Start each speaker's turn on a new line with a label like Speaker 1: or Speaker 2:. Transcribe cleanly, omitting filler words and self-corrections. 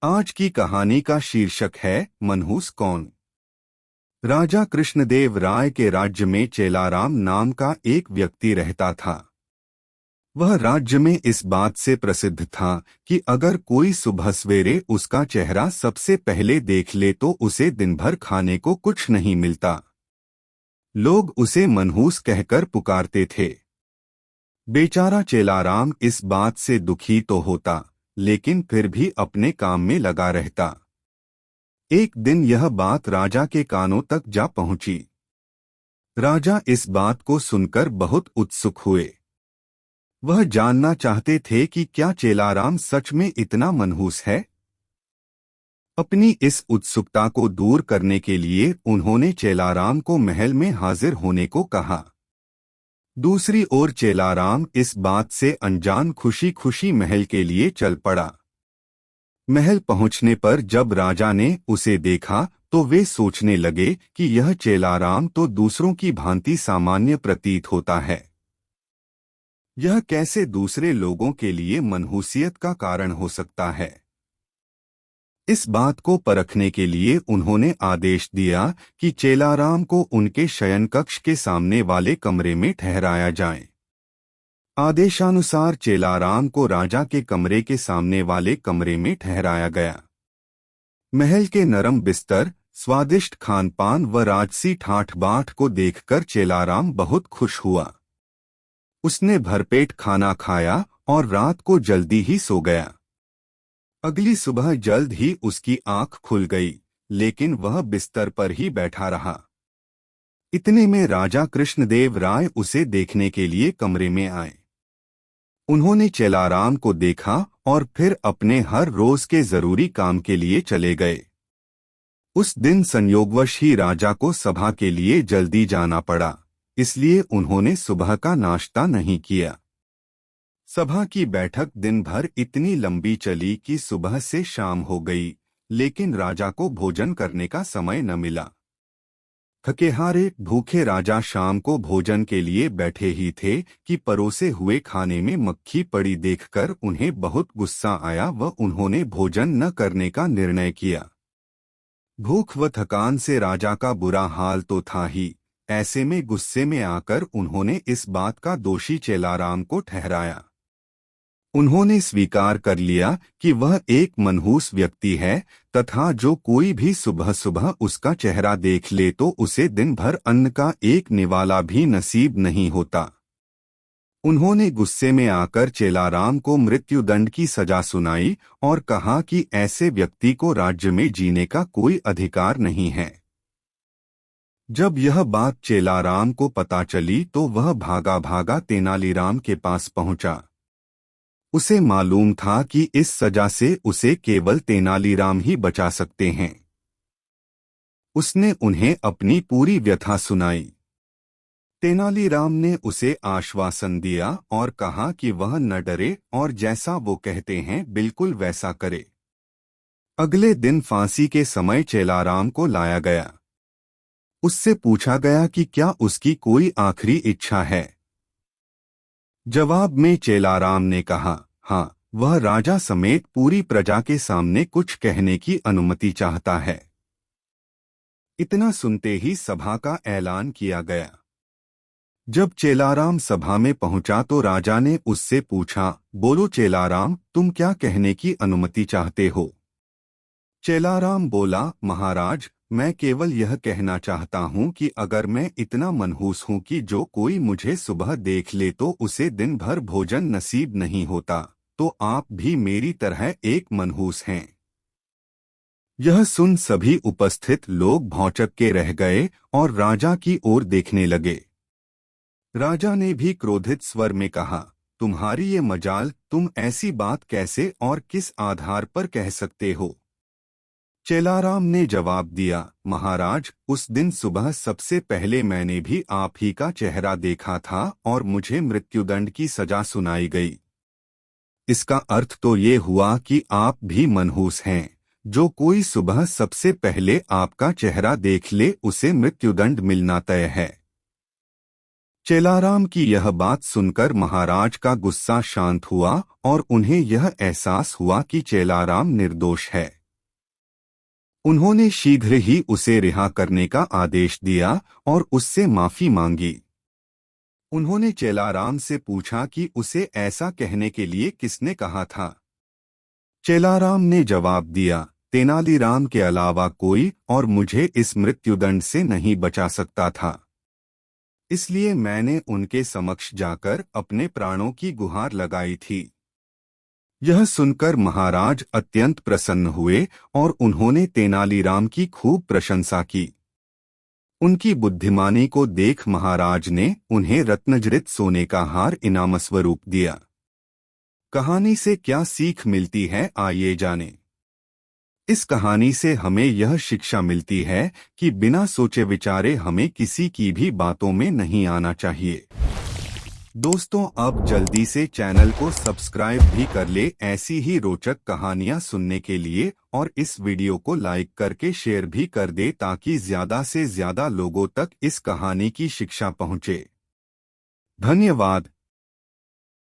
Speaker 1: आज की कहानी का शीर्षक है मनहूस कौन। राजा कृष्णदेव राय के राज्य में चेलाराम नाम का एक व्यक्ति रहता था। वह राज्य में इस बात से प्रसिद्ध था कि अगर कोई सुबह सवेरे उसका चेहरा सबसे पहले देख ले तो उसे दिन भर खाने को कुछ नहीं मिलता। लोग उसे मनहूस कहकर पुकारते थे। बेचारा चेलाराम इस बात से दुखी तो होता, लेकिन फिर भी अपने काम में लगा रहता। एक दिन यह बात राजा के कानों तक जा पहुंची। राजा इस बात को सुनकर बहुत उत्सुक हुए। वह जानना चाहते थे कि क्या चेलाराम सच में इतना मनहूस है। अपनी इस उत्सुकता को दूर करने के लिए उन्होंने चेलाराम को महल में हाजिर होने को कहा। दूसरी ओर चेलाराम इस बात से अनजान खुशी खुशी महल के लिए चल पड़ा। महल पहुंचने पर जब राजा ने उसे देखा तो वे सोचने लगे कि यह चेलाराम तो दूसरों की भांति सामान्य प्रतीत होता है। यह कैसे दूसरे लोगों के लिए मनहूसियत का कारण हो सकता है। इस बात को परखने के लिए उन्होंने आदेश दिया कि चेलाराम को उनके शयन कक्ष के सामने वाले कमरे में ठहराया जाए। आदेशानुसार चेलाराम को राजा के कमरे के सामने वाले कमरे में ठहराया गया। महल के नरम बिस्तर, स्वादिष्ट खानपान व राजसी ठाठ बाट को देखकर चेलाराम बहुत खुश हुआ। उसने भरपेट खाना खाया और रात को जल्दी ही सो गया। अगली सुबह जल्द ही उसकी आंख खुल गई, लेकिन वह बिस्तर पर ही बैठा रहा। इतने में राजा कृष्णदेव राय उसे देखने के लिए कमरे में आए। उन्होंने चेलाराम को देखा और फिर अपने हर रोज के जरूरी काम के लिए चले गए। उस दिन संयोगवश ही राजा को सभा के लिए जल्दी जाना पड़ा, इसलिए उन्होंने सुबह का नाश्ता नहीं किया। सभा की बैठक दिन भर इतनी लंबी चली कि सुबह से शाम हो गई, लेकिन राजा को भोजन करने का समय न मिला। थकेहारे भूखे राजा शाम को भोजन के लिए बैठे ही थे कि परोसे हुए खाने में मक्खी पड़ी देखकर उन्हें बहुत गुस्सा आया व उन्होंने भोजन न करने का निर्णय किया। भूख व थकान से राजा का बुरा हाल तो था ही, ऐसे में गुस्से में आकर उन्होंने इस बात का दोषी चेलाराम को ठहराया। उन्होंने स्वीकार कर लिया कि वह एक मनहूस व्यक्ति है तथा जो कोई भी सुबह सुबह उसका चेहरा देख ले तो उसे दिन भर अन्न का एक निवाला भी नसीब नहीं होता। उन्होंने गुस्से में आकर चेलाराम को मृत्युदंड की सजा सुनाई और कहा कि ऐसे व्यक्ति को राज्य में जीने का कोई अधिकार नहीं है। जब यह बात चेलाराम को पता चली तो वह भागा भागा तेनालीराम के पास पहुंचा। उसे मालूम था कि इस सजा से उसे केवल तेनालीराम ही बचा सकते हैं। उसने उन्हें अपनी पूरी व्यथा सुनाई। तेनालीराम ने उसे आश्वासन दिया और कहा कि वह न डरे और जैसा वो कहते हैं बिल्कुल वैसा करे। अगले दिन फांसी के समय चेलाराम को लाया गया। उससे पूछा गया कि क्या उसकी कोई आखिरी इच्छा है। जवाब में चेलाराम ने कहा, हाँ, वह राजा समेत पूरी प्रजा के सामने कुछ कहने की अनुमति चाहता है। इतना सुनते ही सभा का ऐलान किया गया। जब चेलाराम सभा में पहुंचा तो राजा ने उससे पूछा, बोलो चेलाराम, तुम क्या कहने की अनुमति चाहते हो। चेलाराम बोला, महाराज, मैं केवल यह कहना चाहता हूँ कि अगर मैं इतना मनहूस हूँ कि जो कोई मुझे सुबह देख ले तो उसे दिन भर भोजन नसीब नहीं होता, तो आप भी मेरी तरह एक मनहूस हैं। यह सुन सभी उपस्थित लोग भौंचक के रह गए और राजा की ओर देखने लगे। राजा ने भी क्रोधित स्वर में कहा, तुम्हारी ये मजाल, तुम ऐसी बात कैसे और किस आधार पर कह सकते हो। चेलाराम ने जवाब दिया, महाराज, उस दिन सुबह सबसे पहले मैंने भी आप ही का चेहरा देखा था और मुझे मृत्युदंड की सजा सुनाई गई। इसका अर्थ तो ये हुआ कि आप भी मनहूस हैं। जो कोई सुबह सबसे पहले आपका चेहरा देख ले उसे मृत्युदंड मिलना तय है। चेलाराम की यह बात सुनकर महाराज का गुस्सा शांत हुआ और उन्हें यह एहसास हुआ कि चेलाराम निर्दोष है। उन्होंने शीघ्र ही उसे रिहा करने का आदेश दिया और उससे माफी मांगी। उन्होंने चेलाराम से पूछा कि उसे ऐसा कहने के लिए किसने कहा था। चेलाराम ने जवाब दिया, तेनालीराम के अलावा कोई और मुझे इस मृत्युदंड से नहीं बचा सकता था, इसलिए मैंने उनके समक्ष जाकर अपने प्राणों की गुहार लगाई थी। यह सुनकर महाराज अत्यंत प्रसन्न हुए और उन्होंने तेनालीराम की खूब प्रशंसा की। उनकी बुद्धिमानी को देख महाराज ने उन्हें रत्नजड़ित सोने का हार इनाम स्वरूप दिया। कहानी से क्या सीख मिलती है, आइए जानें। इस कहानी से हमें यह शिक्षा मिलती है कि बिना सोचे विचारे हमें किसी की भी बातों में नहीं आना चाहिए। दोस्तों, अब जल्दी से चैनल को सब्सक्राइब भी कर ले ऐसी ही रोचक कहानियां सुनने के लिए, और इस वीडियो को लाइक करके शेयर भी कर दे ताकि ज्यादा से ज्यादा लोगों तक इस कहानी की शिक्षा पहुंचे। धन्यवाद।